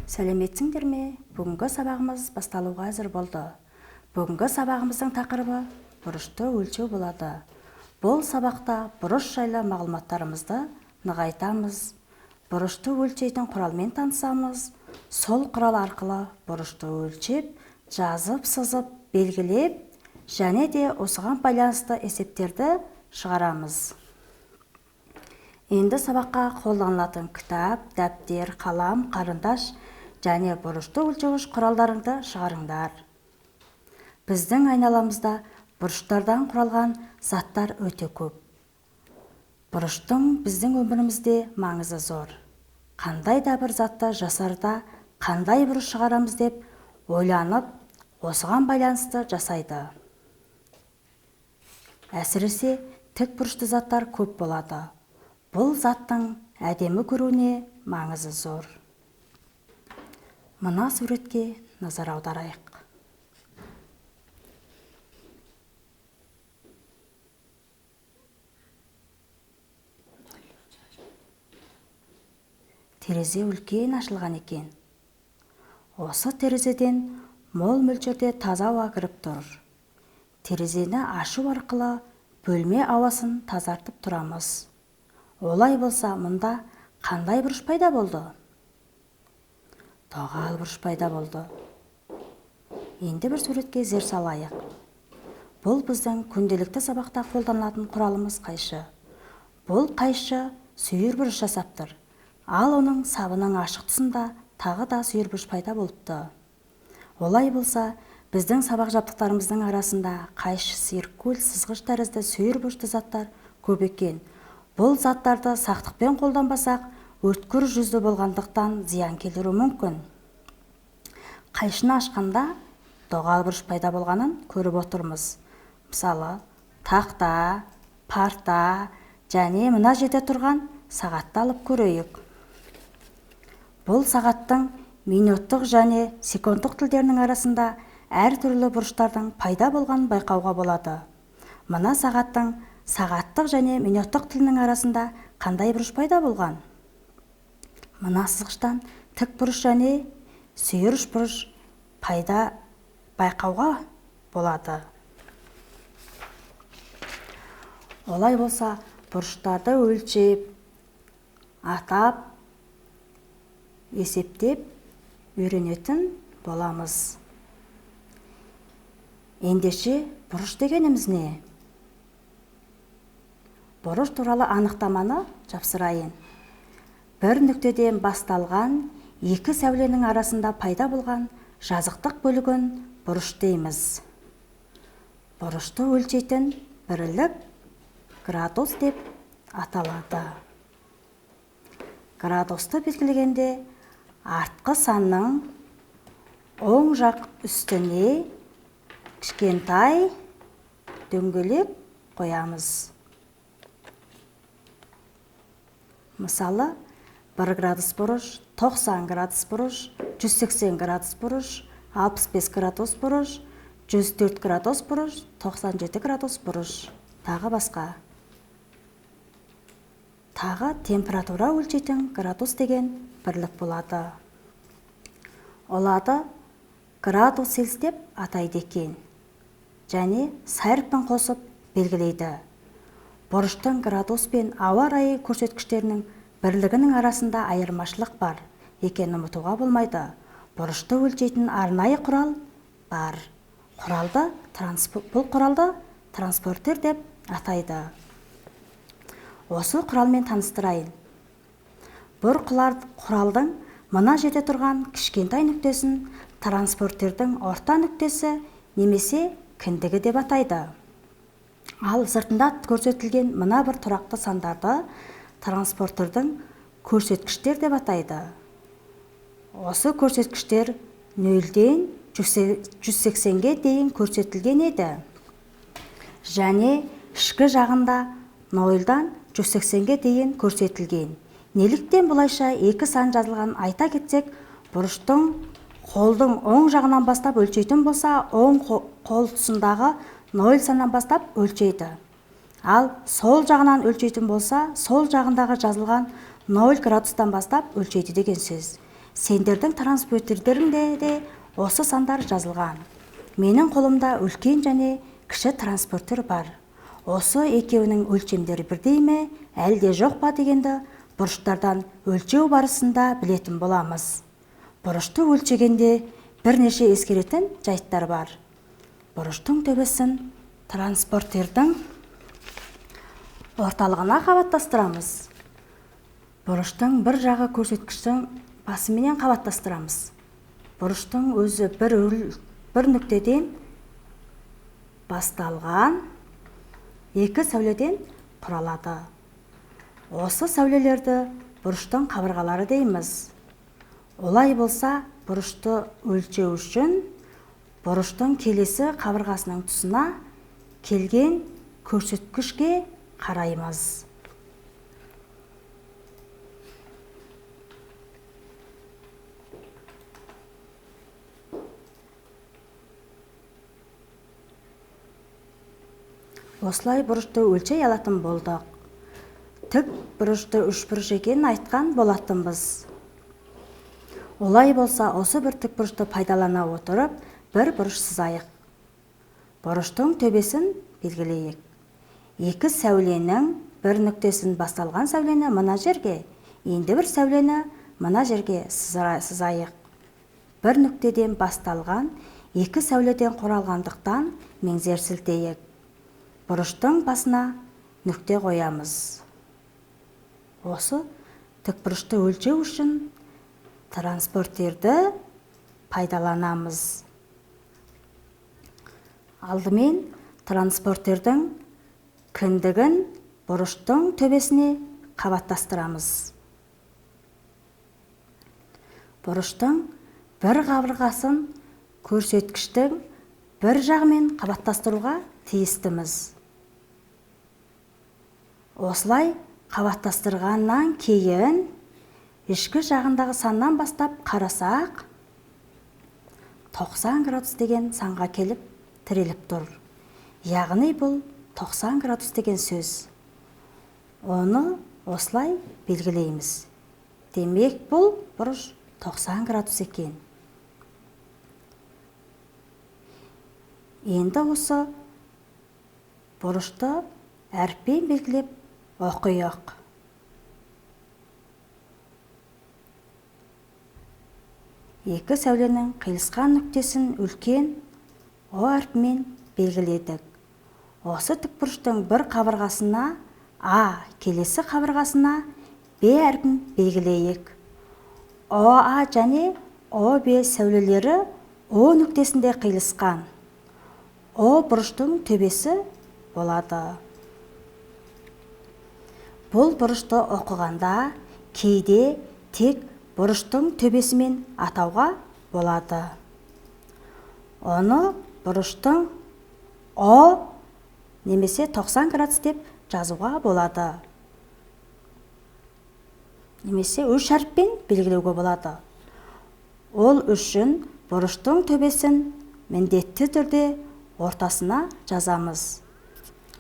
Сәлеметсіңдер ме? Бүгінгі сабағымыз басталуға әзір болды. Бүгінгі сабағымыздың тақырыбы бұрышты өлшеу болады. Бұл сабақта бұрыш жайлы мағлұматтарымызды нығайтамыз. Бұрышты өлшейтін құралмен танысамыз. Сол құрал арқылы бұрышты өлшеп, жазып, сызып, белгілеп, және де осыған байланысты есептерді шығарамыз. Енді сабаққа қолданылатын кітап, дәптер, қалам, қарындаш және бұрышты өлшеуіш құралдарыңды шығарыңдар. Біздің айналамызда бұрыштардан құралған заттар өте көп. Бұрыштың біздің өмірімізде маңызы зор. Қандай да бір затты жасарда қандай бұрыш шығарамыз деп ойланып, осыған байланысты жасайды. Әсіресе тік бұрышты заттар көп болады. Бұл заттың әдемі көруіне маңызы зор. Мына суретке назар аударайық. Терезе үлкен ашылған екен. Осы терезеден мол мөлшерде таза ауа кіріп тұр. Терезені ашу арқылы бөлме ауасын тазартып тұрамыз. Олай болса, мұнда қандай бұрыш пайда болды? Доғал бұрыш пайда болды. Енді бір суретке зер салайық. Бұл біздің күнделікті сабақта қолданылатын құралымыз қайшы. Бұл қайшы сүйір бұрыш жасап тұр. Ал оның сабының ашық тұсында тағы да сүйір бұрыш пайда болыпты. Олай болса, біздің сабақ жабдықтарымыздың арасында қайшы, циркуль, сызғыш тәрізді сүйір бұрышты заттар көп екен. Бұл заттарды сақтықпен қолданбасақ, өткір жүзді болғандықтан зиян келтіруі мүмкін. Қайшыны ашқанда доғал бұрыш пайда болғанын көріп отырмыз. Мысалы, тақта, парта және мына жерде тұрған сағатты алып көрейік. Бұл сағаттың минуттық және секундтық тілдерінің арасында әртүрлі бұрыштардың пайда болғанын байқауға болады. Мына сағаттың сағаттық және минуттық тілінің арасында қандай бұрыш пайда болған? Мына сызғыштан тік бұрыш және сүйір бұрыш пайда байқауға болады. Олай болса, бұрыштарды өлшеп, атап, есептеп үйренетін боламыз. Ендеше бұрыш дегеніміз не? Бұрыш туралы анықтаманы жапсырайын. Бір нүктеден басталған екі сәуленің арасында пайда болған жазықтық бөлігін бұрыш дейміз. Бұрышты өлшейтін бірлік градус деп аталады. Градусты белгілегенде артқы санның оң жақ үстіне кішкентай дөңгелек қоямыз. Мысалы, 1 градус бұрыш, 90 градус бұрыш, 180 градус бұрыш, 65 градус бұрыш, 104 градус бұрыш, 97 градус бұрыш, тағы басқа. Тағы температура өлшейтін градус деген бірлік болады. Оларды градус цельсий деп атайды екен. Және сайырппен қосып белгілейді. Бұрыштың градус пен ауа райы көрсеткіштерінің бірлігінің арасында айырмашылық бар екенін ұмытуға болмайды. Бұрышты өлшейтін арнайы құрал бар. Бұл құралды транспортер деп атайды. Осы құралмен таныстырайын. Бір құралдың мына жерде тұрған кішкентай нүктесін транспортердің орта нүктесі немесе кіндігі деп атайды. Ал сыртында көрсетілген мына бір тұрақты сандарды транспортердің көрсеткіштер деп атайды. Осы көрсеткіштер 0-ден 180-ге дейін көрсетілген еді. Және ішкі жағында 0-дан 180-ге дейін көрсетілген. Неліктен бұлайша екі сан жазылған айта кетсек, бұрыштың қолдың оң жағынан бастап өлшейтін болса, оң қол тұсындағы 0 саннан бастап өлшейді. Ал сол жағынан өлшейтін болса, сол жағындағы жазылған 0 градустан бастап өлшейді деген сөз. Сендердің транспортердеріңде де осы сандар жазылған. Менің қолымда үлкен және кіші транспортер бар. Осы екеуінің өлшемдері бірдей ме, әлде жоқ па дегенді бұрыштардан өлшеу барысында білетін боламыз. Бұрышты өлшегенде бірнеше ескеретін жайттар бар. Бұрыштың төбесін транспортердің орталығына қабаттастырамыз. Бұрыштың бір жағы көрсеткіштің басыменен қабаттастырамыз. Бұрыштың өзі бір нүктеден басталған екі сәуледен құралады. Осы сәулелерді бұрыштың қабырғалары дейміз. Олай болса, бұрышты өлшеу үшін бұрыштың келесі қабырғасының тұсына келген көрсеткішке қараймыз. Осылай бұрышты өлшей алатын болдық. Тік бұрышты үшбұрыш екенін айтқан болатынбыз. Олай болса, осы бір тік бұрышты пайдалана отырып, бір бұрыш сызайық. Бұрыштың төбесін белгілейік. Екі сәуленің бір нүктесін басталған сәулені мына жерге, енді бір сәулені мына жерге сызайық. Бір нүктеден басталған екі сәуледен құралғандықтан меңзер сілтейік. Бұрыштың басына нүкте қоямыз. Осы тікбұрышты өлшеу үшін транспортерді пайдаланамыз. Алдымен транспортердің кіндігін бұрыштың төбесіне қабаттастырамыз. Бұрыштың бір қабырғасын көрсеткіштің бір жағымен қабаттастыруға тиістіміз. Осылай қабаттастырғаннан кейін ішкі жағындағы саннан бастап қарасақ, 90 градус деген санға келіп тіреліп тұр. Яғни бұл 90 градус деген сөз. Оны осылай белгілейміз. Демек бұл бұрыш 90 градус екен. Енді осы бұрышты әріппен белгілеп оқиық. Екі сәуленің қиылысқан нүктесін үлкен О әрпімен белгіледік. Осы тікбұрыштың бір қабырғасына А, келесі қабырғасына Б әрпін белгілейік. ОА және ОБ сәулелері О нүктесінде қиылысқан. О бұрыштың төбесі болады. Бұл бұрышты оқығанда кейде тек бұрыштың төбесімен атауға болады. Оны бұрыштың О немесе 90 градус деп жазуға болады. Немесе үш әріппен белгілеуге болады. Ол үшін бұрыштың төбесін міндетті түрде ортасына жазамыз.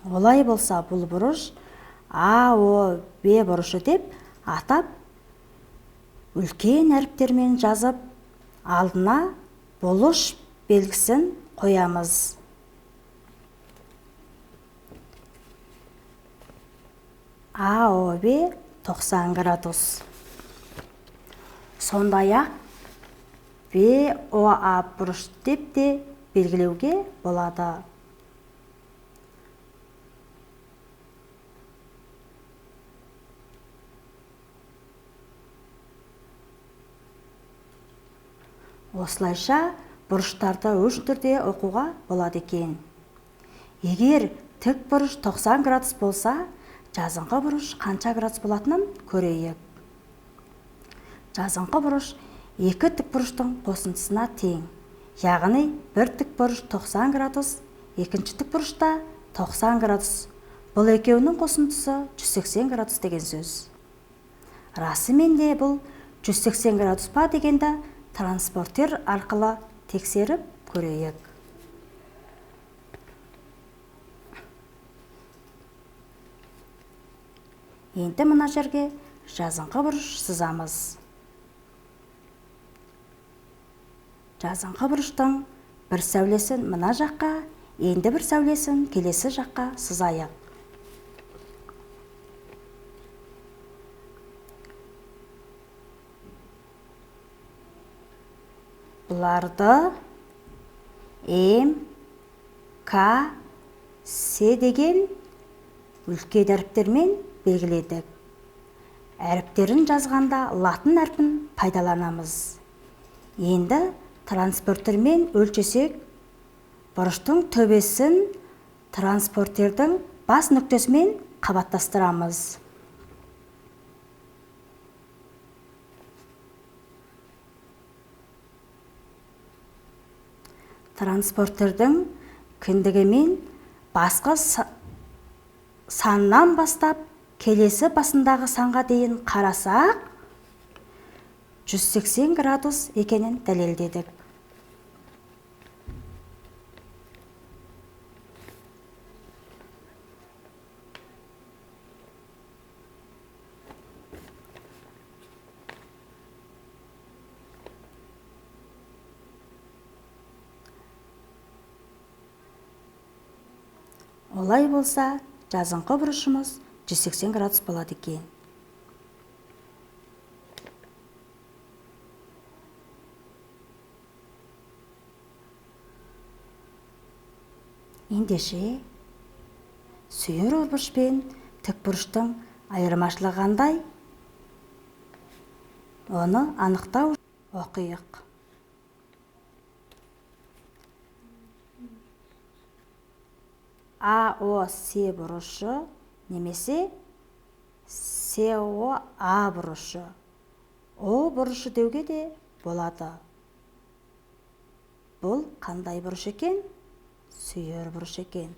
Олай болса, бұл бұрыш АОБ бұрышы деп атап, үлкен әріптермен жазып, алдына бұлыш белгісін қоямыз. АОБ 90 градус. Сондай-ақ БОА бұрыш деп те белгілеуге болады. Осылайша бұрыштарды үш түрде оқуға болады екен. Егер тік бұрыш 90 градус болса, жазыңқы бұрыш қанша градус болатынын көрейік. Жазыңқы бұрыш екі тік бұрыштың қосындысына тең. Яғни бір тік бұрыш 90 градус, екінші тік бұрышта 90 градус. Бұл екеуінің қосындысы 180 градус деген сөз. Расымен де бұл 180 градус па дегенді транспортер арқылы тексеріп көрейік. Енді мына жерге жазыңқы бұрыш сызамыз. жазыңқы бұрыштың бір сәулесін мына жаққа, енді бір сәулесін келесі жаққа сызайық. Бұларды М, К, С деген үлкен әріптермен белгіледік. Әріптерін жазғанда латын әрпін пайдаланамыз. Енді транспортермен өлшесек, бұрыштың төбесін транспортердің бас нүктесімен қабаттастырамыз. Транспортердің кіндігімен басқа саннан бастап келесі басындағы санға дейін қарасақ, 180 градус екенін дәлелдедік. Олай болса, жазыңқы бұрышымыз 180 градус болады екен. Ендеше, сүйір бұрыш пен тік бұрыштың айырмашылығы қандай? Оны анықтау оқиық. АОС бұрышы немесе СОА бұрышы. О бұрышы деуге де болады. Бұл қандай бұрыш екен? Сүйір бұрыш екен.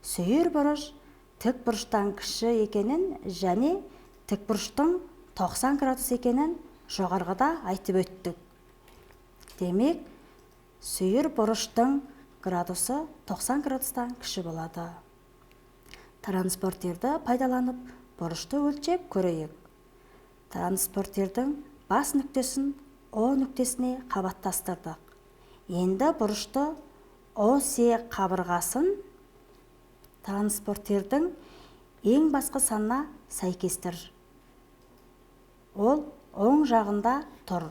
Сүйір бұрыш тік бұрыштан кіші екенін және тік бұрыштың 90 градус екенін жоғарғыда айтып өттік. Демек, сүйір бұрыштың градусы 90 градустан кіші болады. Транспортерді пайдаланып, бұрышты өлшеп көрейік. Транспортердің бас нүктесін О нүктесіне қабаттастырдық. Енді бұрышты ОС қабырғасын транспортердің ең басқы санына сәйкестір. Ол оң жағында тұр.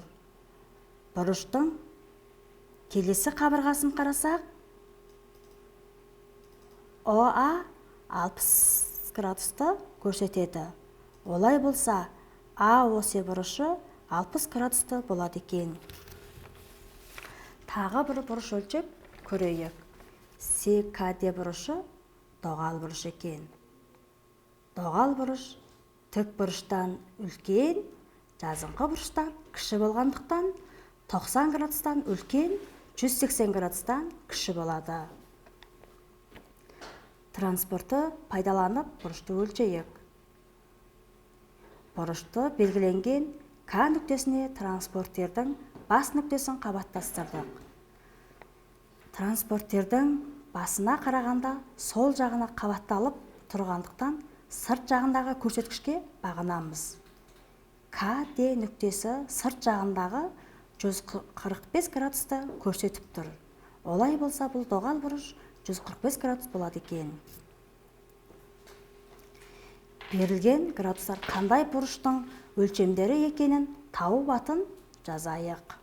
Бұрыштың келесі қабырғасын қарасақ, ОА 60 градусты көрсетеді. Олай болса, АОС бұрышы 60 градусты болады екен. Тағы бір бұрыш өлшеп көрейік. СКД бұрышы доғал бұрыш екен. Доғал бұрыш тік бұрыштан үлкен, жазыңқы бұрыштан кіші болғандықтан 90 градустан үлкен, 180 градустан кіші болады. Транспорты пайдаланып бұрышты өлшейік. Бұрышты белгіленген К нүктесіне транспортердің бас нүктесін қабаттастырдық. Транспортердің басына қарағанда сол жағына қабатталып тұрғандықтан сырт жағындағы көрсеткішке бағынамыз. КД нүктесі сырт жағындағы 145 градусты көрсетіп тұр. Олай болса, бұл доғал бұрыш 145 градус болады екен. Берілген градустар қандай бұрыштың өлшемдері екенін тауып атын жазайық.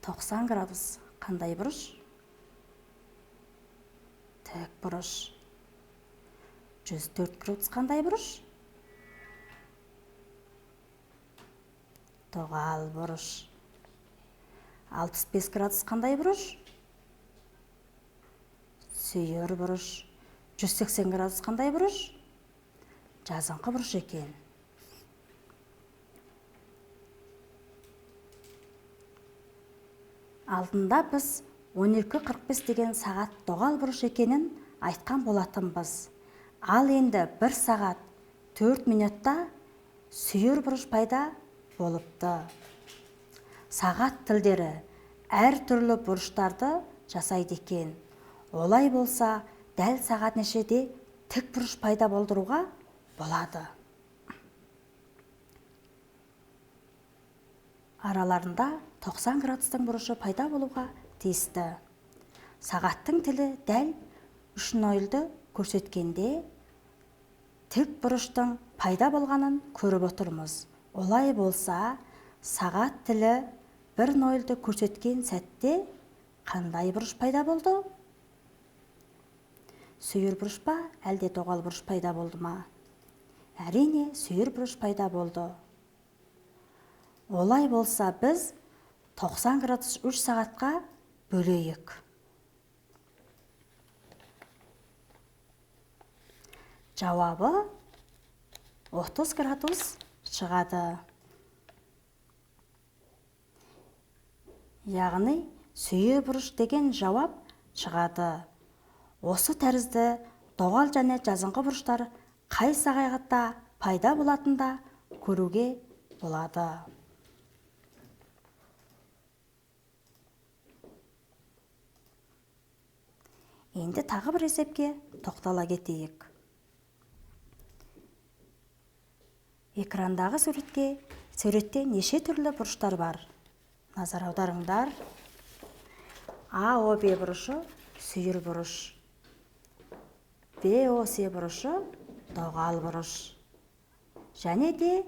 «90 градус қандай бұрыш?» Тік бұрыш. 104 градус қандай бұрыш? Доғал бұрыш. 65 градус қандай бұрыш? Сүйір бұрыш. 180 градус қандай бұрыш? Жазыңқы бұрыш екен. Алдында біз 12:45 деген сағат доғал бұрыш екенін айтқан болатынбыз. Ал енді 1 сағат 4 минутта сүйір бұрыш пайда болыпты. Сағат тілдері әр түрлі бұрыштарды жасайды екен. Олай болса, дәл сағат нешеде тік бұрыш пайда болдыруға болады. Араларында 90 градустың бұрышы пайда болуға тиісті. Сағаттың тілі дәл 3:0-ды көрсеткенде тік бұрыштың пайда болғанын көріп отырмыз. Олай болса, сағат тілі 1:0-ды көрсеткен сәтте қандай бұрыш пайда болды? Сүйір бұрыш па, әлде доғал бұрыш пайда болды ма? Әрине, сүйір бұрыш пайда болды. Олай болса, біз 90 градус 3 сағатқа бөлейік. Жауабы 30 градус шығады. Яғни, сүйір бұрыш деген жауап шығады. Осы тәрізді доғал және жазыңқы бұрыштар қай сағатта пайда болатында көруге болады. Енді тағы бір есепке тоқтала кетейік. Экрандағы суретте неше түрлі бұрыштар бар? Назар аударыңдар. АОБ бұрышы сүйір бұрыш. БОС бұрышы доғал бұрыш. Және де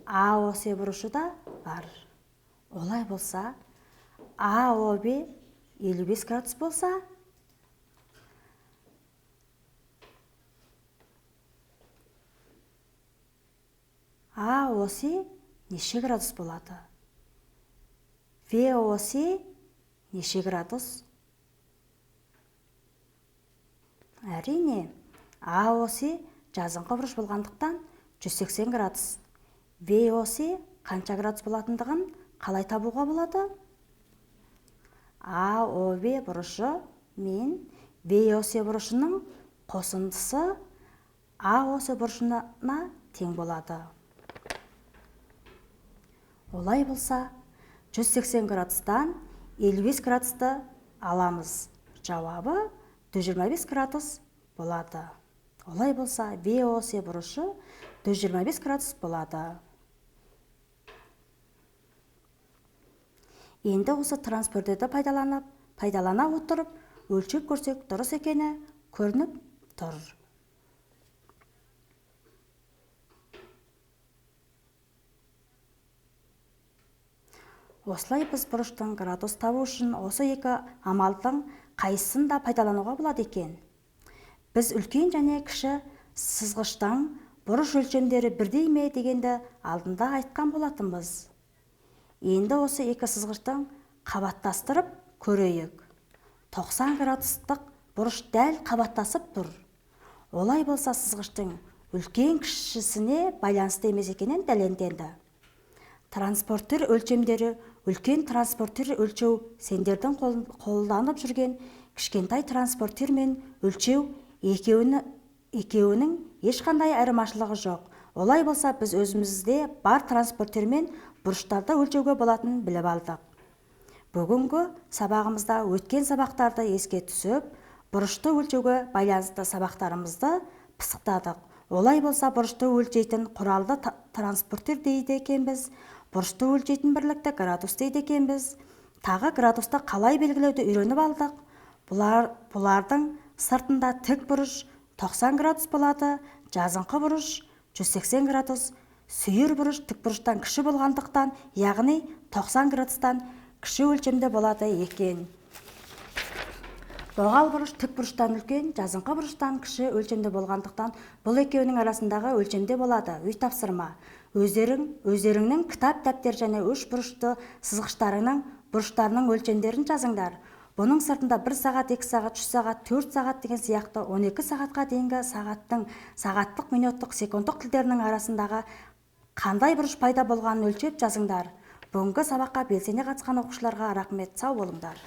АОС бұрышы да бар. Олай болса, АОБ 55 градус болса, АОС неше градус болады? ВОС неше градус? Әрине, АОС жазыңқы бұрыш болғандықтан 180 градус. ВОС қанша градус болатындығын қалай табуға болады? АОБ бұрышы мен ВОС бұрышының қосындысы АОС бұрышына тең болады. Олай болса, 180 градустан 55 градусты аламыз. Жауабы 125 градус болады. Олай болса, ВОС бұрышы 125 градус болады. Енді осы транспортерді пайдалана отырып, өлшеп көрсек дұрыс екені көрініп тұр. Осылай біз бұрыштың градус табу үшін осы екі амалдың қайсысын да пайдалануға болады екен. Біз үлкен және кіші сызғыштың бұрыш өлшемдері бірдей ме дегенді алдында айтқан болатынбыз. Енді осы екі сызғыштың қабаттастырып көрейік. 90 градустық бұрыш дәл қабаттасып тұр. Олай болса, сызғыштың үлкен кішісіне байланысты емес екенін дәлелденді. Транспортер өлшемдері үлкен транспортер өлшеу сендердің қолданып жүрген кішкентай транспортер мен өлшеу екеуінің ешқандай айырмашылығы жоқ. Олай болса, біз өзімізде бар транспортермен бұрыштарды өлшеуге болатынын біліп алдық. Бүгінгі сабағымызда өткен сабақтарды еске түсіп, бұрышты өлшеуге байланысты сабақтарымызды пысықтадық. Олай болса, бұрышты өлшейтін құралды транспортер дейді екенбіз, бұрышты өлшейтін бірлікті градус дейді екенбіз. Тағы градусты қалай белгілеуді үйреніп алдық. Бұлардың сыртында тік бұрыш 90 градус болады, жазыңқы бұрыш 180 градус, сүйір бұрыш тік бұрыштан кіші болғандықтан, яғни 90 градустан кіші өлшемде болады екен. Доғал бұрыш тік бұрыштан үлкен, жазыңқы бұрыштан кіші өлшемде болғандықтан, бұл екеуінің арасындағы өлшемде болады. Үй тапсырма. Өздеріңнің кітап, дәптер және үш бұрышты сызғыштарының бұрыштарының өлшемдерін жазыңдар. Бұның сыртында 1 сағат, 2 сағат, 3 сағат, 4 сағат деген сияқты 12 сағатқа дейінгі сағаттық, минуттық, секундтық тілдерінің арасындағы қандай бұрыш пайда болғанын өлшеп жазыңдар. Бүгінгі сабаққа белсене қатысқан оқушыларға рахмет, сау болыңдар.